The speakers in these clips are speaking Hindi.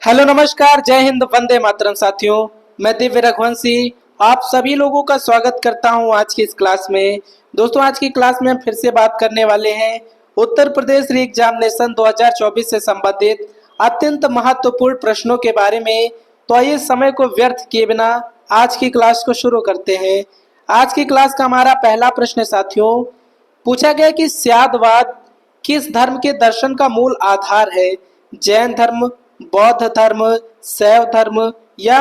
हेलो नमस्कार, जय हिंद, वंदे मातरम साथियों। मैं दिव्य रघुवंशी आप सभी लोगों का स्वागत करता हूं आज की इस क्लास में। दोस्तों, आज की क्लास में हम फिर से बात करने वाले हैं उत्तर प्रदेश री एग्जामिनेशन 2024 से संबंधित अत्यंत महत्वपूर्ण प्रश्नों के बारे में। तो आइए समय को व्यर्थ किए बिना आज की क्लास को शुरू करते हैं। आज की क्लास का हमारा पहला प्रश्न है साथियों, पूछा गया कि स्यादवाद किस धर्म के दर्शन का मूल आधार है? जैन धर्म, बौद्ध धर्म, शैव धर्म या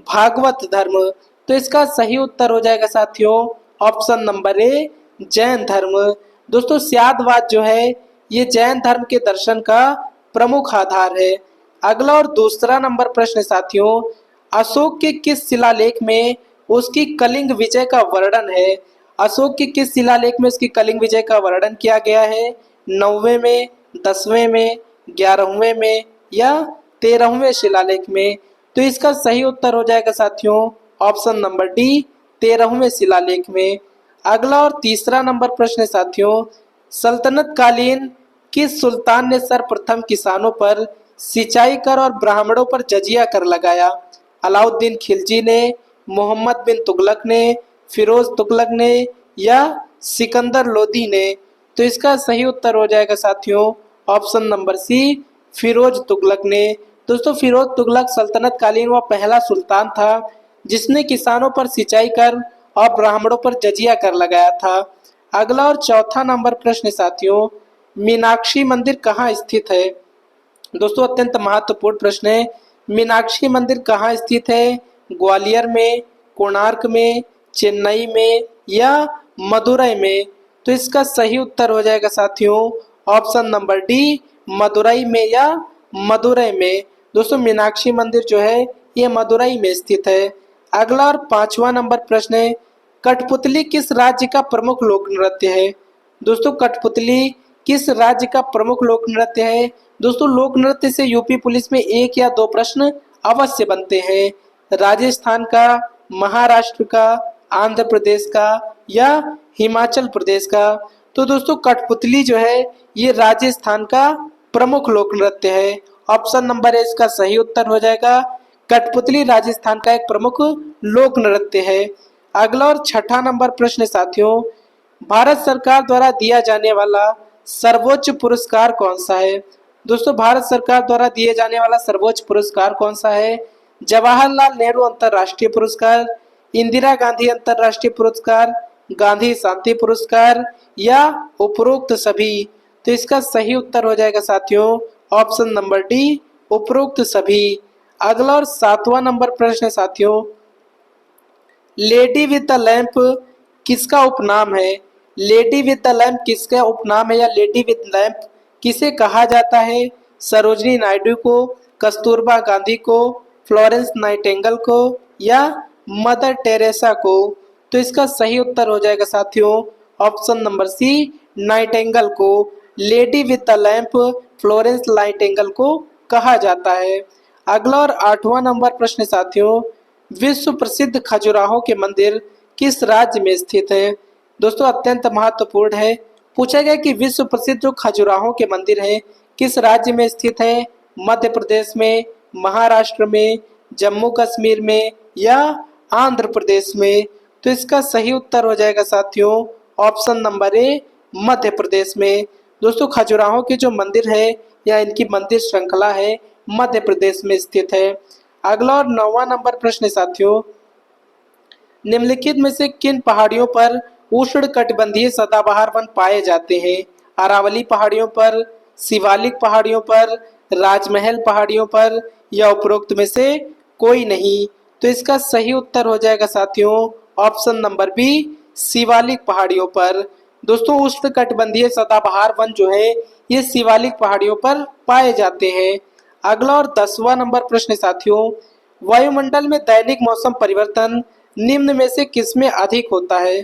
भागवत धर्म? तो इसका सही उत्तर हो जाएगा साथियों ऑप्शन नंबर ए, जैन धर्म। दोस्तों, स्यादवाद जो है ये जैन धर्म के दर्शन का प्रमुख आधार है। अगला और दूसरा नंबर प्रश्न है साथियों, अशोक के किस शिलालेख में उसकी कलिंग विजय का वर्णन है? अशोक के किस शिलालेख में उसकी कलिंग विजय का वर्णन किया गया है? 9वें में, 10वें में, 11वें में या 13वें शिलालेख में? तो इसका सही उत्तर हो जाएगा साथियों ऑप्शन नंबर डी, 13वें शिलालेख में। अगला और तीसरा नंबर प्रश्न है साथियों, सल्तनत कालीन किस सुल्तान ने सर्वप्रथम किसानों पर सिंचाई कर और ब्राह्मणों पर जजिया कर लगाया? अलाउद्दीन खिलजी ने, मोहम्मद बिन तुगलक ने, फिरोज तुगलक ने या सिकंदर लोदी ने? तो इसका सही उत्तर हो जाएगा साथियों option number C, Firoz Tughlaq ने। दोस्तों, फिरोज तुगलक सल्तनत कालीन वह पहला सुल्तान था जिसने किसानों पर सिंचाई कर और ब्राह्मणों पर जजिया कर लगाया था। अगला और चौथा नंबर प्रश्न साथियों, मीनाक्षी मंदिर कहाँ स्थित है? दोस्तों, अत्यंत महत्वपूर्ण प्रश्न है। मीनाक्षी मंदिर कहाँ स्थित है? ग्वालियर में, कोणार्क में, चेन्नई में या मदुरई में? तो इसका सही उत्तर हो जाएगा साथियों ऑप्शन नंबर डी, मदुरई में या मदुरई में। दोस्तों, मीनाक्षी मंदिर जो है ये मदुरई में स्थित है। अगला और पांचवा नंबर प्रश्न है, कठपुतली किस राज्य का प्रमुख लोक नृत्य है? दोस्तों, कठपुतली किस राज्य का प्रमुख लोक नृत्य है? दोस्तों, लोक नृत्य से यूपी पुलिस में एक या दो प्रश्न अवश्य बनते हैं। राजस्थान का, महाराष्ट्र का, आंध्र प्रदेश का या हिमाचल प्रदेश का? तो दोस्तों, कठपुतली जो है ये राजस्थान का प्रमुख लोक नृत्य है। ऑप्शन नंबर ए इसका सही उत्तर हो जाएगा। कठपुतली राजस्थान का एक प्रमुख लोक नृत्य है। अगला और छठा नंबर प्रश्न साथियों, भारत सरकार द्वारा दिया जाने वाला सर्वोच्च पुरस्कार कौन सा है? दोस्तों, भारत सरकार द्वारा दिए जाने वाला सर्वोच्च पुरस्कार कौन सा है? जवाहरलाल नेहरू अंतर्राष्ट्रीय पुरस्कार, इंदिरा गांधी अंतर्राष्ट्रीय पुरस्कार, गांधी शांति पुरस्कार या उपरोक्त सभी? तो इसका सही उत्तर हो जाएगा साथियों ऑप्शन नंबर डी, उपरोक्त सभी। अगला और सातवां नंबर प्रश्न है साथियों, लेडी विद द लैंप किसका उपनाम है? लेडी विद द लैंप किसका उपनाम है या लेडी विद लैंप किसे कहा जाता है? सरोजनी नायडू को, कस्तूरबा गांधी को, फ्लोरेंस नाइटिंगेल को या मदर टेरेसा को? तो इसका सही उत्तर हो जाएगा साथियों ऑप्शन नंबर सी, नाइटिंगेल को। Lady with the lamp Florence Nightingale को कहा जाता है। अगला और आठवां नंबर प्रश्न साथियों, विश्व प्रसिद्ध खजुराहो के मंदिर किस राज्य में स्थित है? दोस्तों, अत्यंत महत्वपूर्ण है। पूछा गया कि विश्व प्रसिद्ध जो खजुराहो के मंदिर हैं किस राज्य में स्थित है? मध्य प्रदेश में, महाराष्ट्र में, जम्मू कश्मीर में या आंध्र प्रदेश में? तो इसका सही उत्तर हो जाएगा साथियों option number A, Madhya Pradesh में। दोस्तों, खजुराहो के जो मंदिर है या इनकी मंदिर श्रृंखला है मध्य प्रदेश में स्थित है। अगला और 9वां नंबर प्रश्न साथियों, निम्नलिखित में से किन पहाड़ियों पर उष्णकटिबंधीय सदाबहार वन पाए जाते हैं? अरावली पहाड़ियों पर, शिवालिक पहाड़ियों पर, राजमहल पहाड़ियों पर या उपरोक्त में से कोई नहीं? तो इसका सही उत्तर हो जाएगा साथियों ऑप्शन नंबर बी, शिवालिक पहाड़ियों पर। दोस्तों, उष्णकटिबंधीय सदाबहार वन जो है ये शिवालिक पहाड़ियों पर पाए जाते हैं। अगला और 10वां नंबर प्रश्न साथियों, वायुमंडल में दैनिक मौसम परिवर्तन निम्न में से किसमें अधिक होता है?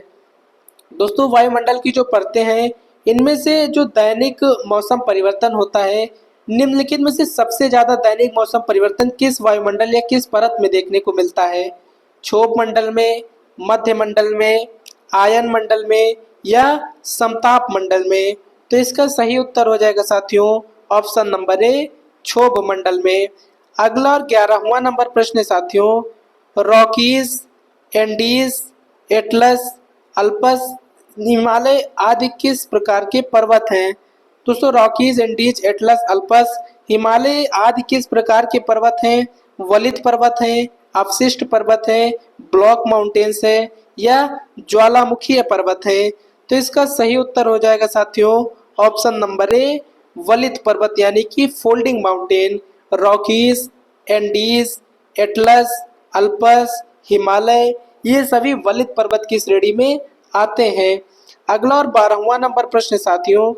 दोस्तों, वायुमंडल की जो परतें हैं इनमें से जो दैनिक मौसम परिवर्तन होता है निम्नलिखित में से सबसे ज्यादा दैनिक मौसम परिवर्तन किस वायुमंडल या किस परत में देखने को मिलता है? क्षोभ मंडल में, मध्य मंडल में, आयन मंडल में या समताप मंडल में? तो इसका सही उत्तर हो जाएगा साथियों ऑप्शन नंबर ए, क्षोभ मंडल में। अगला और 11वां नंबर प्रश्न है साथियों, Rockies, Andes, Atlas, Alps, Himalaya आदि किस प्रकार के पर्वत हैं? दोस्तों Rockies, Andes, Atlas, Alps, Himalaya आदि किस प्रकार के पर्वत हैं? वलित पर्वत हैं, अवशिष्ट पर्वत हैं, ब्लॉक माउंटेन्स है या ज्वालामुखीय पर्वत है? तो इसका सही उत्तर हो जाएगा साथियों ऑप्शन नंबर ए, वलित पर्वत यानी कि folding mountain. Rockies, Andes, Atlas, Alps, Himalaya ये सभी वलित पर्वत की श्रेणी में आते हैं। अगला और 12वां नंबर प्रश्न साथियों,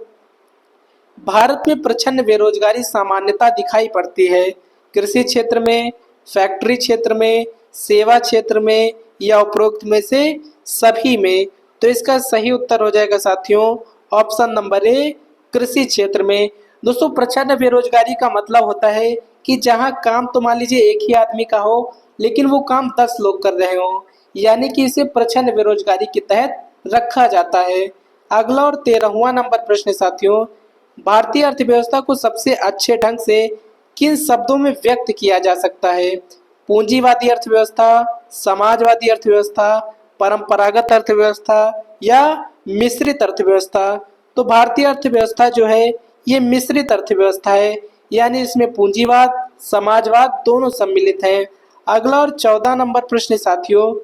भारत में प्रचंड बेरोजगारी सामान्यता दिखाई पड़ती है, कृषि क्षेत्र में, फैक्ट्री क्षेत्र में, सेवा क्षेत्र में या उपरोक्त में से सभी में? तो इसका सही उत्तर हो जाएगा साथियों ऑप्शन नंबर ए, कृषि क्षेत्र में। दोस्तों प्रचंड बेरोजगारी का मतलब होता है कि जहां काम तो मान लीजिए एक ही आदमी का हो लेकिन वो काम 10 लोग कर रहे हो, यानी कि इसे प्रचंड बेरोजगारी के तहत रखा जाता है। अगला और 13वां नंबर प्रश्न साथियों, भारतीय अर्थव्यवस्था को सबसे अच्छे ढंग से किन शब्दों में व्यक्त किया जा सकता है? पूंजीवादी अर्थव्यवस्था, समाजवादी अर्थव्यवस्था, परंपरागत अर्थव्यवस्था या मिश्रित अर्थव्यवस्था? तो भारतीय अर्थव्यवस्था जो है ये मिश्रित अर्थव्यवस्था है, यानी इसमें पूंजीवाद, समाजवाद दोनों सम्मिलित हैं। अगला और 14 नंबर प्रश्न साथियों,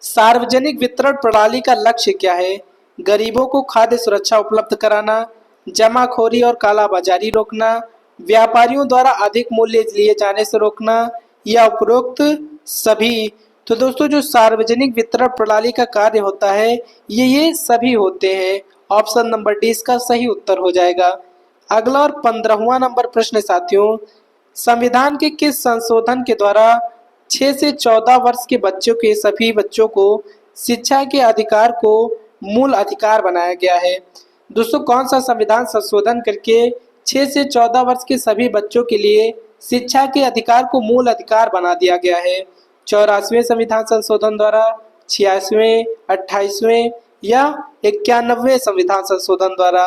सार्वजनिक वितरण प्रणाली का लक्ष्य क्या है? गरीबों को खाद्य सुरक्षा उपलब्ध कराना, जमाखोरी और कालाबाजारी रोकना, व्यापारियों द्वारा अधिक मूल्य लिए जाने से रोकना या उपरोक्त सभी? तो दोस्तों जो सार्वजनिक वितरण प्रणाली का कार्य होता है ये सभी होते हैं। ऑप्शन नंबर डी इसका सही उत्तर हो जाएगा। अगला और 15वां नंबर प्रश्न साथियों, संविधान के किस संशोधन के द्वारा 6 से 14 वर्ष के बच्चों के सभी बच्चों को शिक्षा के अधिकार को मूल अधिकार बनाया गया है? दोस्तों कौन सा संविधान संशोधन करके 6 से 14 वर्ष के सभी बच्चों के लिए शिक्षा के अधिकार को मूल अधिकार बना दिया गया है? 84वें संविधान संशोधन द्वारा, 86वें, 28वें या 91वें संविधान संशोधन द्वारा?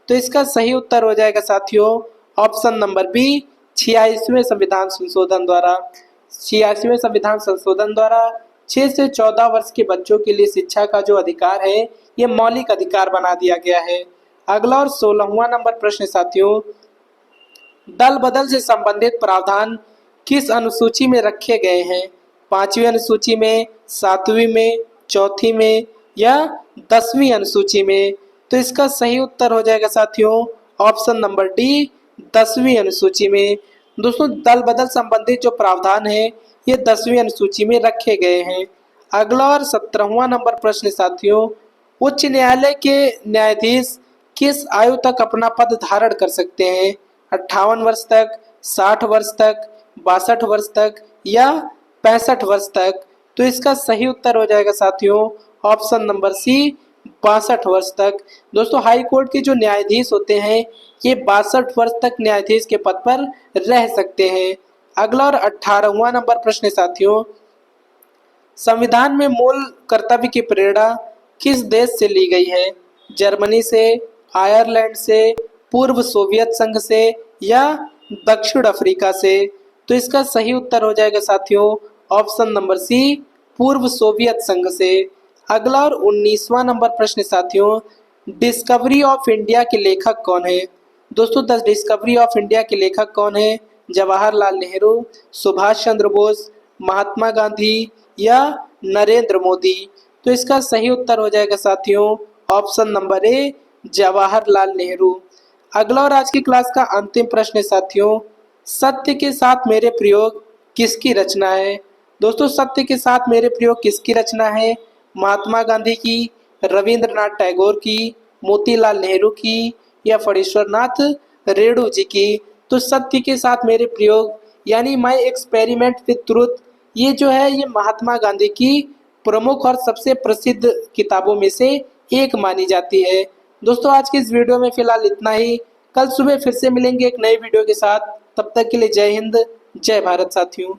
तो इसका सही उत्तर हो जाएगा साथियों ऑप्शन नंबर बी, 86वें संविधान संशोधन द्वारा। 86वें संविधान संशोधन द्वारा 6 से 14 वर्ष के बच्चों के लिए शिक्षा का जो अधिकार है ये मौलिक अधिकार बना दिया गया है। अगला और 16वां नंबर प्रश्न साथियों, दल बदल से संबंधित प्रावधान किस अनुसूची में रखे गए हैं? 5वीं अनुसूची में, 7वीं में, 4थी में या 10वीं अनुसूची में? तो इसका सही उत्तर हो जाएगा साथियों ऑप्शन नंबर डी, 10वीं अनुसूची में। दोस्तों दल बदल संबंधित जो प्रावधान है ये 10वीं अनुसूची में रखे गए हैं। अगला और 17वां नंबर प्रश्न साथियों, उच्च न्यायालय के न्यायाधीश किस आयु तक अपना पद धारण कर सकते हैं? 58 वर्ष तक, 60 वर्ष तक, 62 वर्ष तक या 65 वर्ष तक? तो इसका सही उत्तर हो जाएगा साथियों ऑप्शन नंबर सी, 62 वर्ष तक। दोस्तों हाई कोर्ट के जो न्यायाधीश होते हैं ये 62 वर्ष तक न्यायाधीश के पद पर रह सकते हैं। अगला और 18वां नंबर प्रश्न साथियों, संविधान में मूल कर्तव्य की प्रेरणा किस देश से ली गई है? जर्मनी से, आयरलैंड से, पूर्व सोवियत संघ से या दक्षिण अफ्रीका से? तो इसका सही उत्तर हो जाएगा साथियों ऑप्शन नंबर सी, पूर्व सोवियत संघ से। अगला और 19वां नंबर प्रश्न साथियों, डिस्कवरी ऑफ इंडिया के लेखक कौन है? दोस्तों द डिस्कवरी ऑफ इंडिया के लेखक कौन है? जवाहरलाल नेहरू, सुभाष चंद्र बोस, महात्मा गांधी या नरेंद्र मोदी? तो इसका सही उत्तर हो जाएगा साथियों option number A, Jawaharlal Nehru. अगला और आज की क्लास का अंतिम प्रश्न साथियों, सत्य के साथ मेरे प्रयोग किसकी रचना है? दोस्तों सत्य के साथ मेरे प्रयोग किसकी रचना है? महात्मा गांधी की, रविंद्रनाथ टैगोर की, मोतीलाल नेहरू की या फणीश्वरनाथ रेणु जी की? तो सत्य के साथ मेरे प्रयोग यानी माय एक्सपेरिमेंट विद ट्रुथ ये जो है ये महात्मा गांधी की प्रमुख और सबसे प्रसिद्ध किताबों में से एक मानी जाती है। दोस्तों आज की इस वीडियो में फिलहाल इतना ही, कल सुबह फिर से मिलेंगे एक नई वीडियो के साथ। तब तक के लिए जय हिंद, जय भारत साथियों।